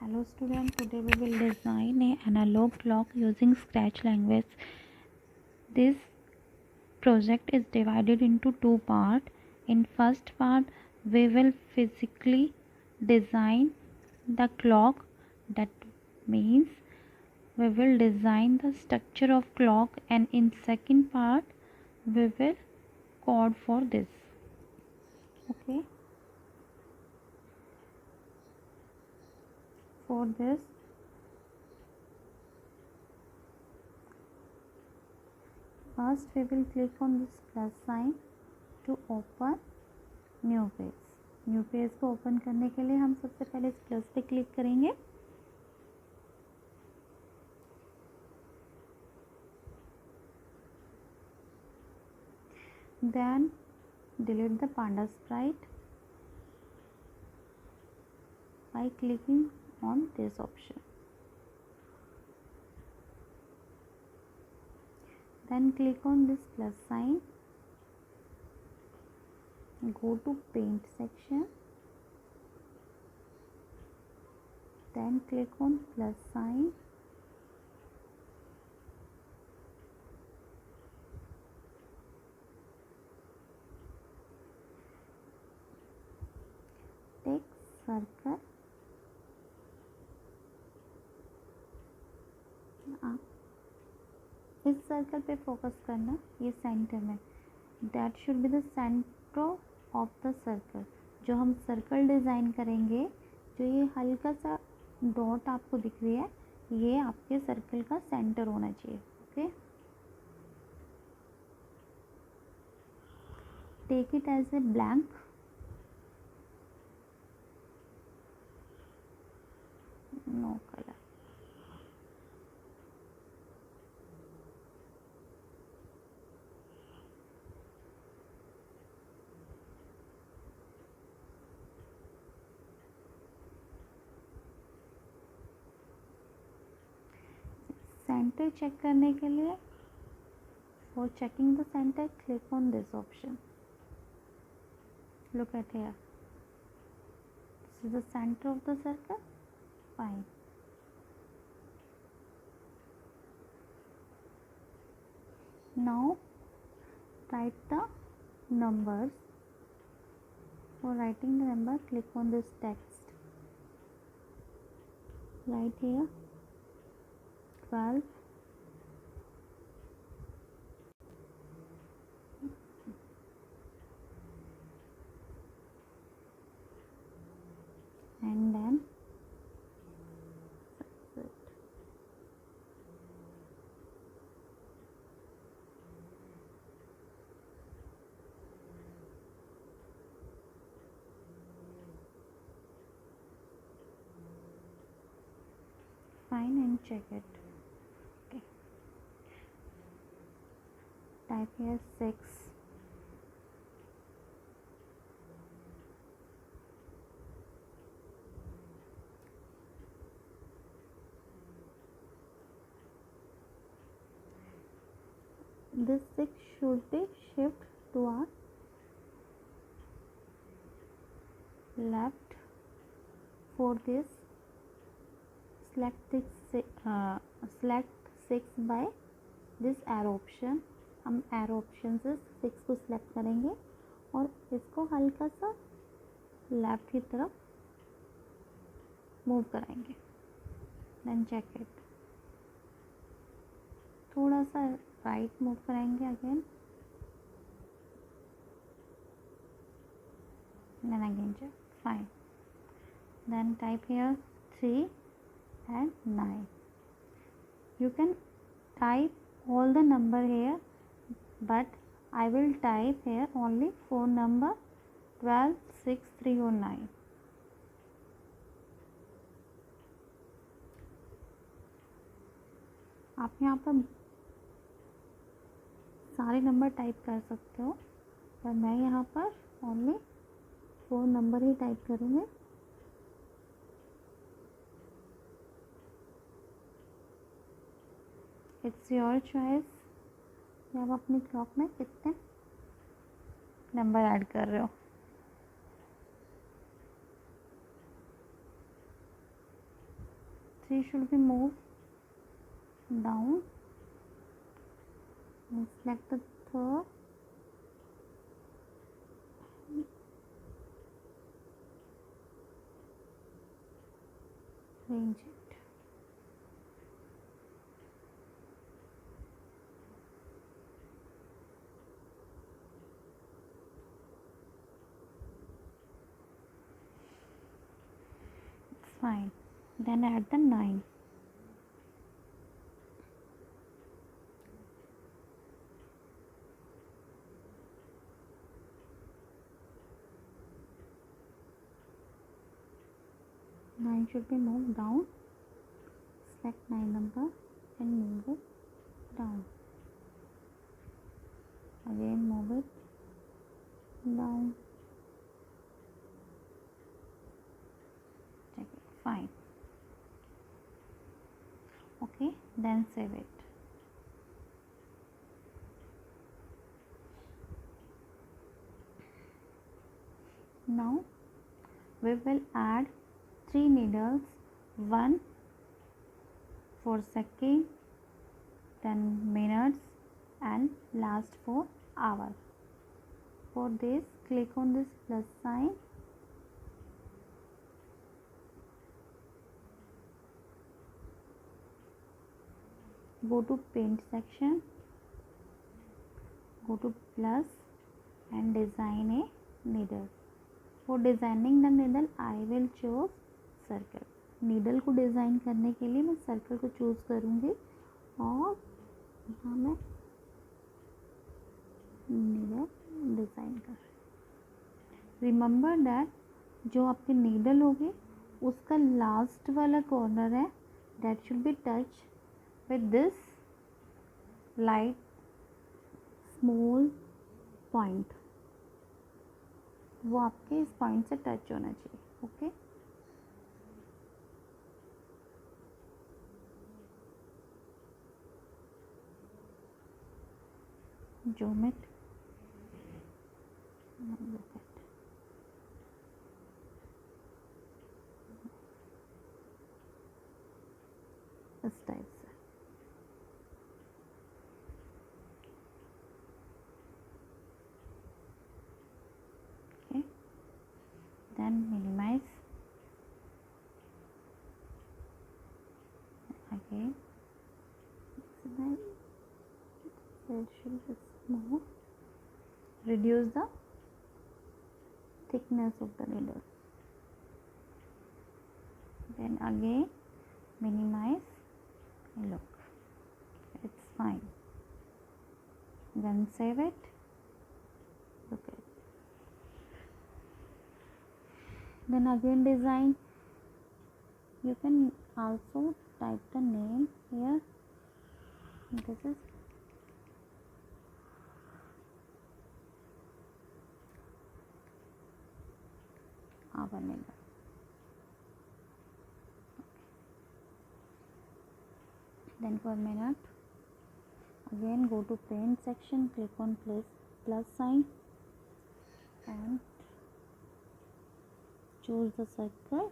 Hello student, today we will design a analog clock using Scratch language. This project is divided into two parts. In first part we will physically design the clock, that means we will design the structure of clock, and in second part we will code for this. Okay, for this first we will click on this plus sign to open new page को open करने के लिए हम सबसे पहले इस plus पे click करेंगे। Then delete the panda sprite by clicking on this option. Then click on this plus sign, go to paint section, then click on plus sign, take circle, इस सर्कल पे फोकस करना, ये centre में, that should be the centre of the circle. जो हम circle design करेंगे, जो ये हल्का सा डॉट आपको दिख रही है, ये आपके सर्कल का सेंटर होना चाहिए। Okay, take it as a blank, no colour. Centre check करने के लिए, for checking the centre click on this option. Look at here, this is the center of the circle. Fine. Now write the numbers. For writing the number, click on this text. Write here 12, and then that's it. Fine, and check it. Okay, type here 6, this 6 should be shift to our left. For this, select 6 by this arrow option। हम arrow option से 6 को select करेंगे और इसको हल्का सा left की तरफ मूव कराएंगे। देन चेक इट, थोड़ा सा राइट मूव कराएंगे again, then again check. Fine. Then type here 3 and 9. You can type all the number here, but I will type here only 4 number, 12, 6, 3 or 9. आप यहाँ पर सारे नंबर टाइप कर सकते हो, पर मैं यहाँ पर ओनली 4 नंबर ही टाइप करूँगी। इट्स योर चॉइस कि आप अपनी क्लॉक में कितने नंबर ऐड कर रहे हो। 3 should be moved down and select the third, arrange it. It's fine. Then add the 9. Nine should be moved down. Select 9 number and move it down. Again move it down. Check it. Fine. Okay, then save it. Now we will add 3 needles, one for second, 10 minutes and last for hour. For this, click on this plus sign, go to paint section, go to plus and design a needle. For designing the needle I will choose circle. Needle को design करने के लिए मैं circle को choose करूँगी और यहाँ मैं नीडल डिज़ाइन कर रही हूँ. रिमेंबर दैट जो आपके नीडल होगी उसका लास्ट वाला कॉर्नर है that should be touch with this light small point. वो आपके इस पॉइंट से टच होना चाहिए. Okay zoom it, look at इस टाइप से. Okay, then minimize again. Now reduce the thickness of the needle. Then again minimize and look, it's fine. Then save it. Look at it. Then again design. You can also type the name here. This is our needle. Then for a minute, again go to paint section, click on plus sign and choose the circle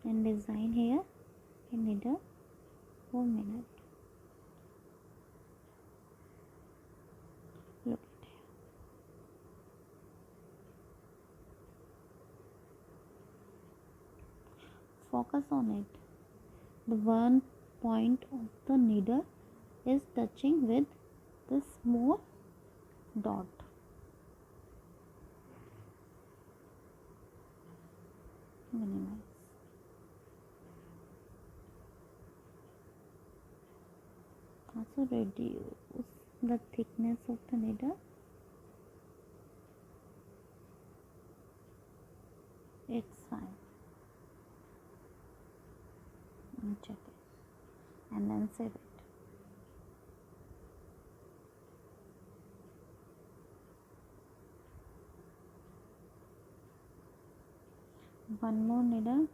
and design here a needle for minute. Look at here. Focus on it. The one point of the needle is touching with this small dot. Minimize. Also reduce the thickness of the needle. It's fine. And check it and then save it. One more needle.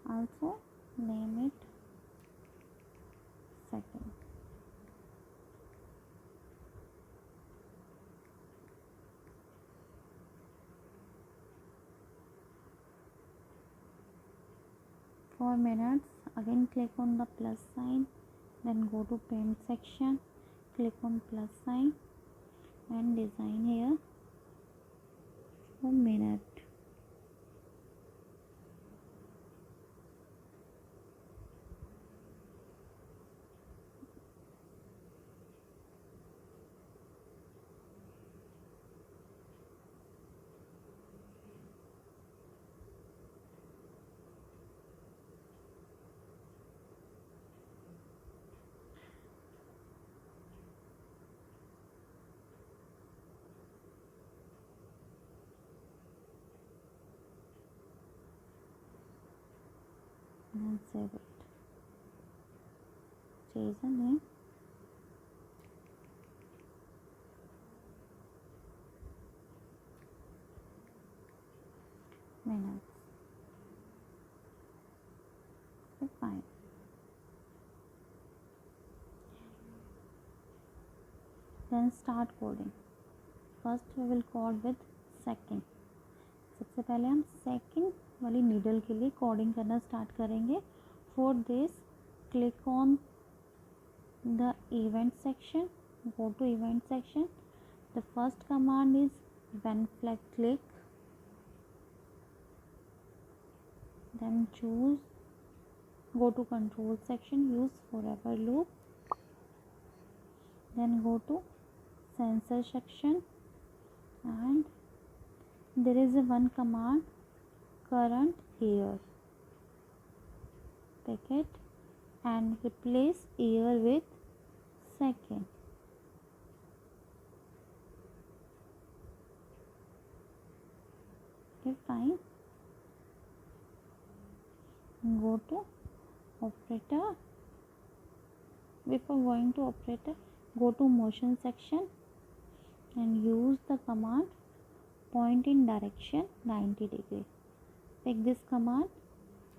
Also name it second. 4 minutes. Again click on the plus sign, then go to paint section, click on plus sign and design here 4 minutes. And save it. Change the name. Minutes. Okay, fine. Then start coding. First we will code with second. सबसे पहले हम second वाली needle के लिए coding करना start करेंगे. For this click on the event section, go to event section. The first command is when flag click, then choose, go to control section, use forever loop, then go to sensor section and there is a one command current year. Take it and replace year with second. Okay, fine. Go to operator. Before going to operator, go to motion section and use the command point in direction 90 degree. Take this command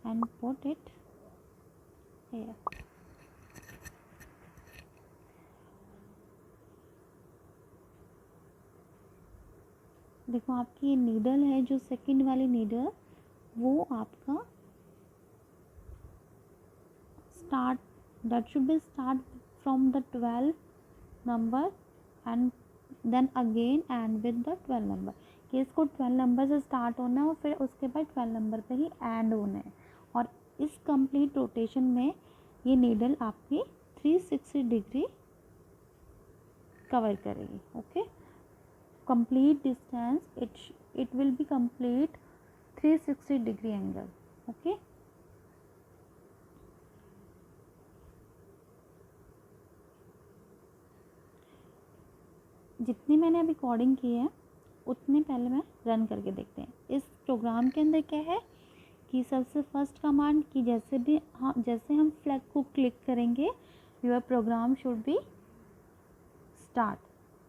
and put it here. देखो आपकी ये needle है, जो second वाली needle, वो आपका start, that should be start from the 12 number and then again and with the 12 number. कि इसको 12 नंबर से स्टार्ट होना है और फिर उसके बाद 12 नंबर पे ही एंड होना है. और इस कंप्लीट रोटेशन में ये नीडल आपकी 360 डिग्री कवर करेगी. Okay, complete distance it will be complete 360 degree angle. Okay, जितनी मैंने अभी कोडिंग की है उतने पहले मैं रन करके देखते हैं. इस प्रोग्राम के अंदर क्या है कि सबसे फर्स्ट कमांड की जैसे हम फ्लैग को क्लिक करेंगे, your programme should be start.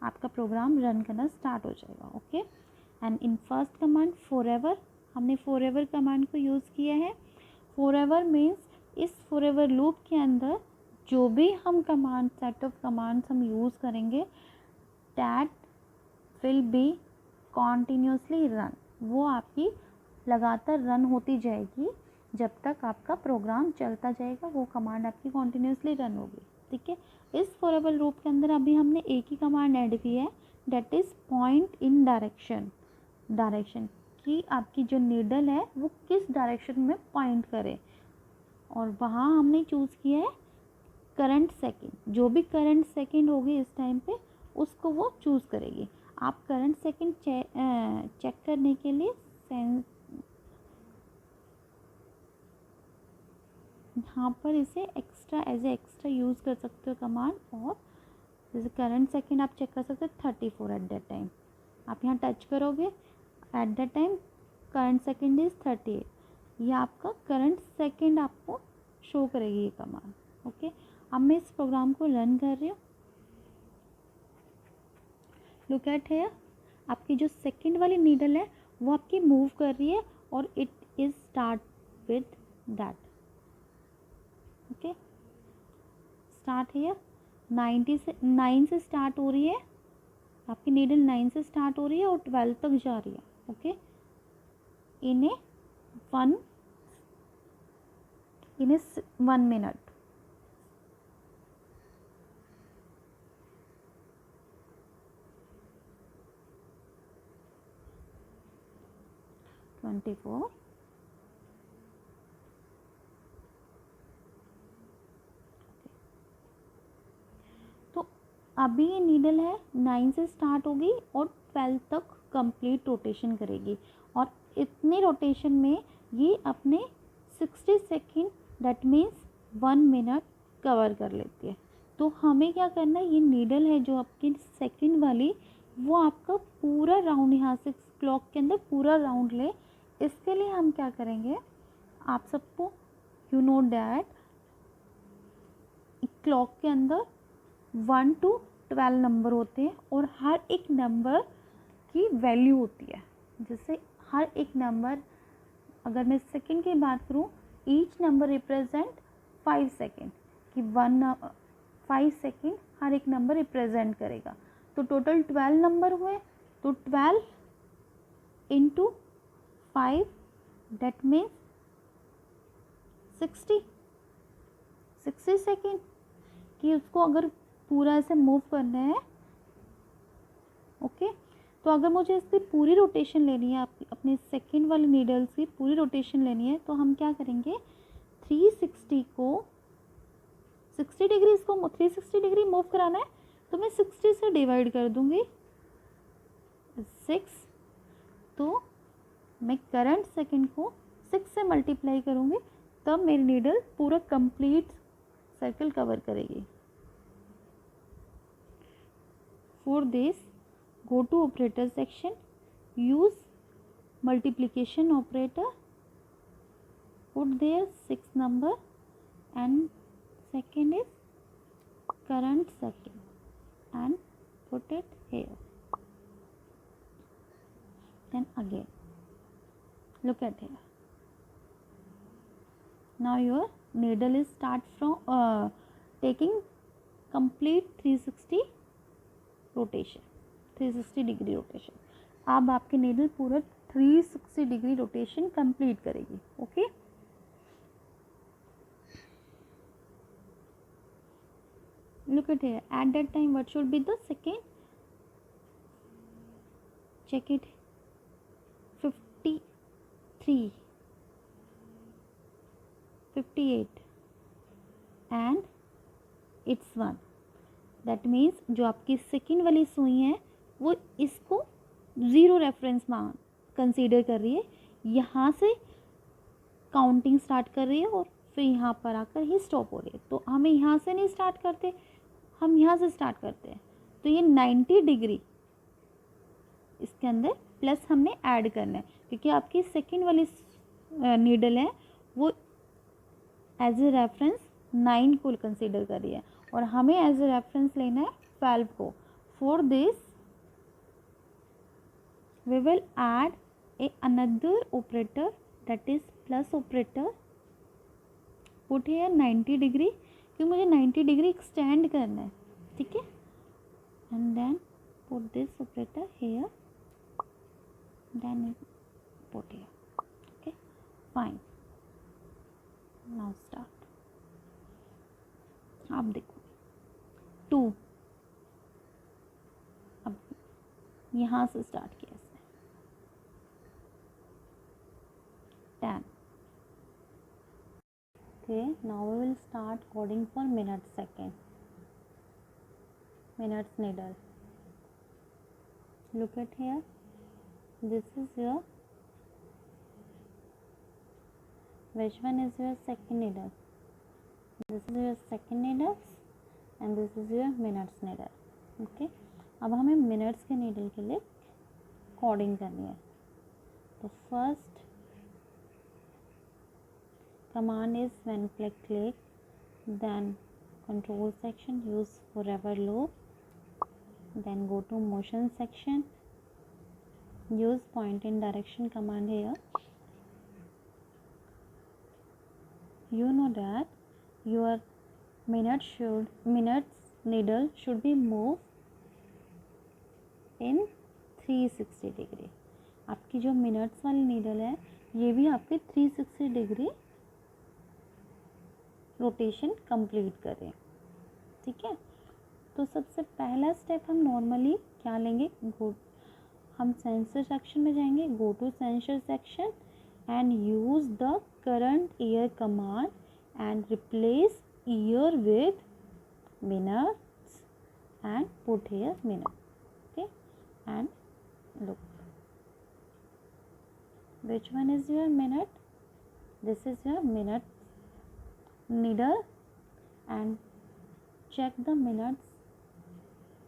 आपका प्रोग्राम रन करना स्टार्ट हो जाएगा. Okay, and in first command forever, हमने फॉरएवर कमांड को यूज़ किया है. फॉरएवर मीन्स इस फॉरएवर लूप के अंदर जो भी हम कमांड, सेट ऑफ कमांड्स हम यूज़ करेंगे, that will be continuously run. वो आपकी लगातार रन होती जाएगी जब तक आपका प्रोग्राम चलता जाएगा. वो कमांड आपकी कॉन्टीन्यूसली रन होगी. ठीक है, इस फॉरएवर लूप के अंदर अभी हमने एक ही कमांड ऐड की है, that is point in direction. Direction कि आपकी जो नीडल है वो किस डायरेक्शन में पॉइंट करे, और वहाँ हमने चूज़ किया है करंट सेकेंड. जो भी करंट सेकेंड होगी इस टाइम पे उसको वो चूज़ करेगी. आप करंट सेकेंड चेक करने के लिए यहाँ पर इसे एज ए एक्स्ट्रा यूज़ कर सकते हो कमांड. और जैसे करंट सेकेंड आप चेक कर सकते हो 34 एट दैट टाइम. आप यहाँ टच करोगे, eight that time current second is 38. ये आपका करंट सेकेंड आपको शो करेगी ये कमांड. ओके, अब मैं इस प्रोग्राम को रन कर रही हूँ. लुक एट हियर, आपकी जो सेकंड वाली नीडल है वो आपकी मूव कर रही है और it is start with that. Okay, start here 9 से स्टार्ट हो रही है. आपकी नीडल 9 से स्टार्ट हो रही है और 12 तक जा रही है. Okay, in A 1 in a 1 minute. तो अभी ये नीडल है 9 से स्टार्ट होगी और 12 तक कंप्लीट रोटेशन करेगी, और इतने रोटेशन में ये अपने 60 second that means 1 minute cover कर लेती है। तो हमें क्या करना है, ये नीडल है जो आपकी सेकेंड वाली, वो आपका पूरा राउंड यहाँ से क्लॉक के अंदर पूरा राउंड ले। इसके लिए हम क्या करेंगे, आप सबको यू नो डैट क्लॉक के अंदर 1 to 12 नंबर होते हैं और हर एक नंबर की वैल्यू होती है। जैसे हर एक नंबर, अगर मैं सेकंड की बात करूँ, ईच नंबर रिप्रेजेंट 5 सेकेंड कि 5 सेकेंड हर एक नंबर रिप्रेजेंट करेगा। तो टोटल 12 नंबर हुए, तो 12 इंटू 5 दैट मीन्स 60 सेकेंड कि उसको अगर पूरा ऐसे मूव करना है। ओके, तो अगर मुझे इसकी पूरी रोटेशन लेनी है, अपने सेकेंड वाले नीडल्स की पूरी रोटेशन लेनी है, तो हम क्या करेंगे, 360 को 60 डिग्री, इसको 360 डिग्री मूव कराना है, तो मैं 60 से डिवाइड कर दूंगी 6, तो मैं करंट सेकेंड को 6 से मल्टीप्लाई करूंगी, तब मेरी नीडल पूरा कंप्लीट सर्कल कवर करेगी। For this, go to operator section, use multiplication operator, put there 6 number and second is current second and put it here. Then again look at here. Now your needle is start from taking complete 360 rotation, 360 degree rotation. अब आपके needle पूरा 360 degree rotation complete करेगी। Okay, look at here, at that time what should be the second, check it, 53, 58 and it's 1। That means जो आपकी second वाली सुई है वो इसको 0 रेफरेंस मान कंसीडर कर रही है, यहाँ से काउंटिंग स्टार्ट कर रही है और फिर यहाँ पर आकर ही स्टॉप हो रही है। तो हमें यहाँ से नहीं स्टार्ट करते, हम यहाँ से स्टार्ट करते हैं। तो ये 90 डिग्री इसके अंदर प्लस हमने ऐड करना है, क्योंकि आपकी सेकेंड वाली नीडल है वो एज ए रेफरेंस 9 को कंसीडर कर रही है और हमें एज ए रेफरेंस लेना है 12 को। For this we will add a another operator that is plus operator, put here 90 degree, क्योंकि मुझे 90 डिग्री एक्सटेंड करना है, ठीक है, and then put this operator here, then put here. Okay, fine, now start. आप देखो 2, अब यहाँ से स्टार्ट किया इसने, 10। Okay, now we will start coding for minute second, minutes needle. Look at here, this is your, which one is your second needle? This is your second needle and this is your minutes needle. Okay, अब हमें minutes के needle के लिए coding करनी है। तो first command is when click, then control section use forever loop, then go to motion section, use point in direction command here. You know that your minutes needle should be moved in 360 degree. आपकी जो minutes वाली needle है ये भी आपकी 360 degree rotation complete करें। ठीक है, तो सबसे पहला स्टेप हम नॉर्मली क्या लेंगे, हम सेंसर सेक्शन में जाएंगे, go to sensor section and use the current year command and replace year with minutes and put here minute. Okay, and look, which one is your minute? This is your minute needle, and check the minutes,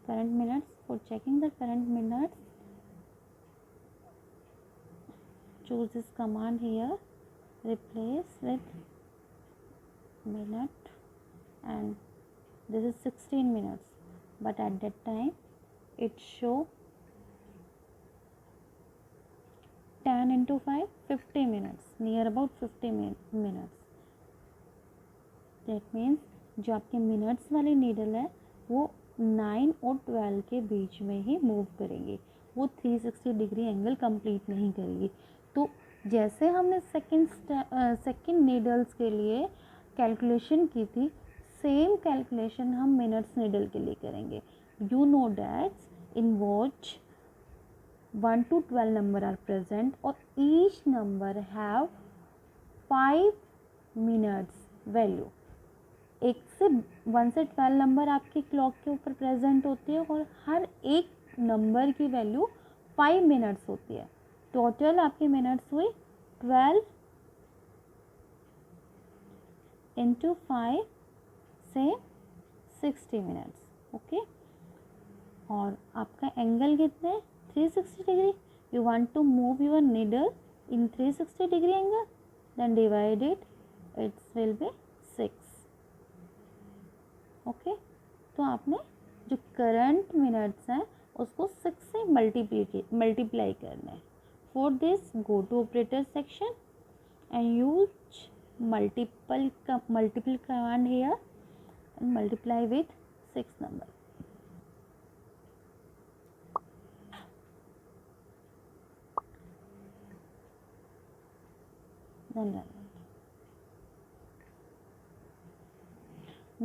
current minutes. For checking the current minutes, choose this command here, replace with minute, and this is 16 minutes, but at that time it show 10 into 5 50 minutes, near about 50 minutes. That means जो आपके minutes वाली needle है वो 9 और 12 के बीच में ही move करेंगे, वो 360 डिग्री एंगल कंप्लीट नहीं करेगी। तो जैसे हमने सेकंड नीडल्स के लिए कैलकुलेशन की थी, सेम कैलकुलेशन हम मिनट्स नीडल के लिए करेंगे। You know that in watch 1 to 12 number are present और each number have 5 minutes value. 1 से 12 नंबर आपकी क्लॉक के ऊपर प्रेजेंट होती है और हर एक नंबर की वैल्यू 5 मिनट्स होती है। टोटल आपके मिनट्स हुए 12 इंटू 5 से 60 मिनट्स। ओके, और आपका एंगल कितने है, 360 degree. You want to move your needle in 360 degree angle, then divide it's will be 6। Okay, तो आपने जो करंट मिनट्स हैं उसको 6 से मल्टीप्लाई करना है। For this go to operator section and use multiple command here and multiply with 6 number. Then run it.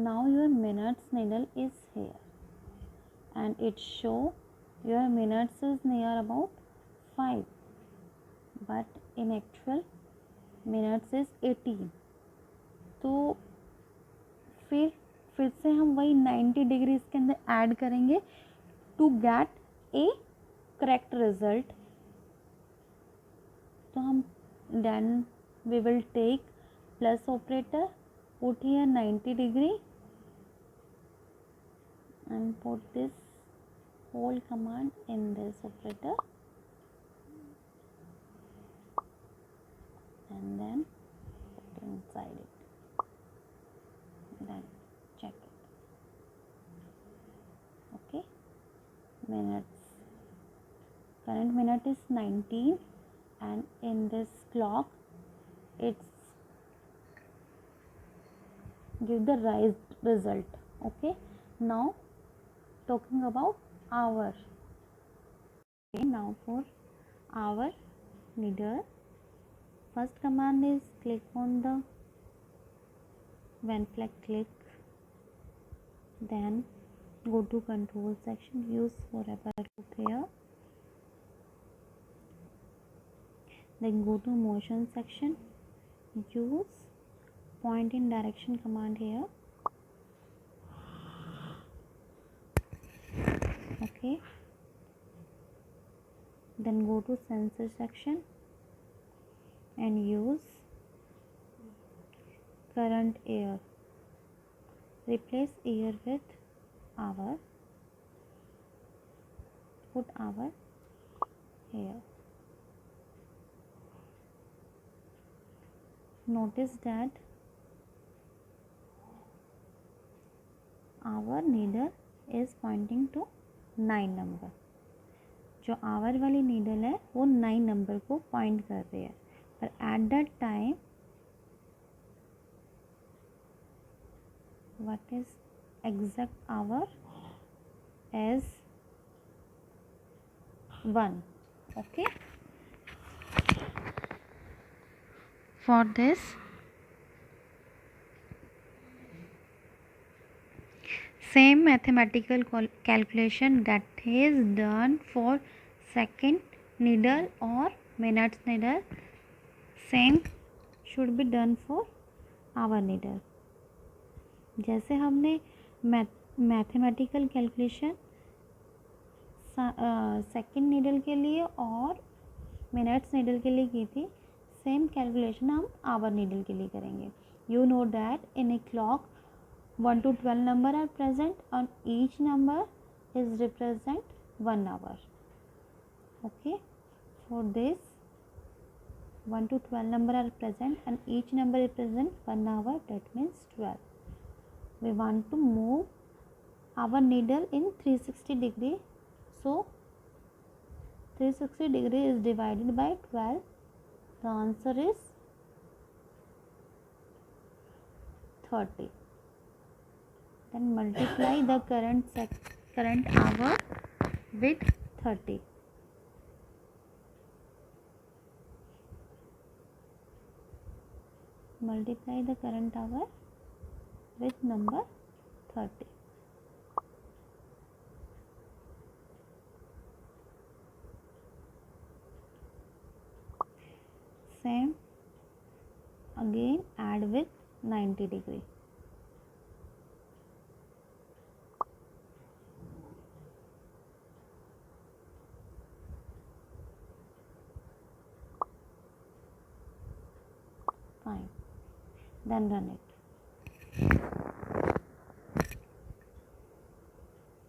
Now your minutes needle is here and it show your minutes is near about 5, but in actual minutes is 18. तो फिर से हम वही 90 degree इसके अंदर add करेंगे to get a correct result. तो हम then we will take plus operator, put here 90 degree and put this whole command in this operator and then put inside it, then check it. Okay, minutes, current minute is 19 and in this clock it's give the right result. Okay, now talking about hour. Okay, now for hour needle, first command is click on the when flag click, then go to control section, use forever loop here, then go to motion section, use point in direction command here. Okay, then go to sensor section and use current air, replace year with hour, put hour here. Notice that our needle is pointing to 9 number. जो our वाली needle है वो 9 number को point कर रही है, पर eight that time what is exact hour as 1. Okay, for this same mathematical calculation that is done for second needle or minutes needle, same should be done for hour needle. जैसे हमने mathematical calculation second needle के लिए और minutes needle के लिए की थी, same calculation हम आवर नीडल के लिए करेंगे. You know that in a clock 1 to 12 number are present and each number is represent 1 hour. Okay, for this 1 to 12 number are present and each number represent 1 hour, that means 12. We want to move our needle in 360 degree, so 360 degree is divided by 12. The answer is 30. Then multiply the current hour with 30. Multiply the current hour with number 30. Same again, add with 90 degree. Fine. Then run it.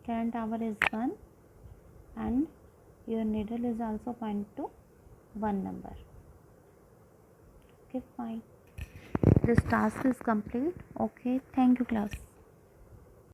Current hour is 1 and your needle is also point to 1 number. Okay, fine. This task is complete. Okay, thank you class.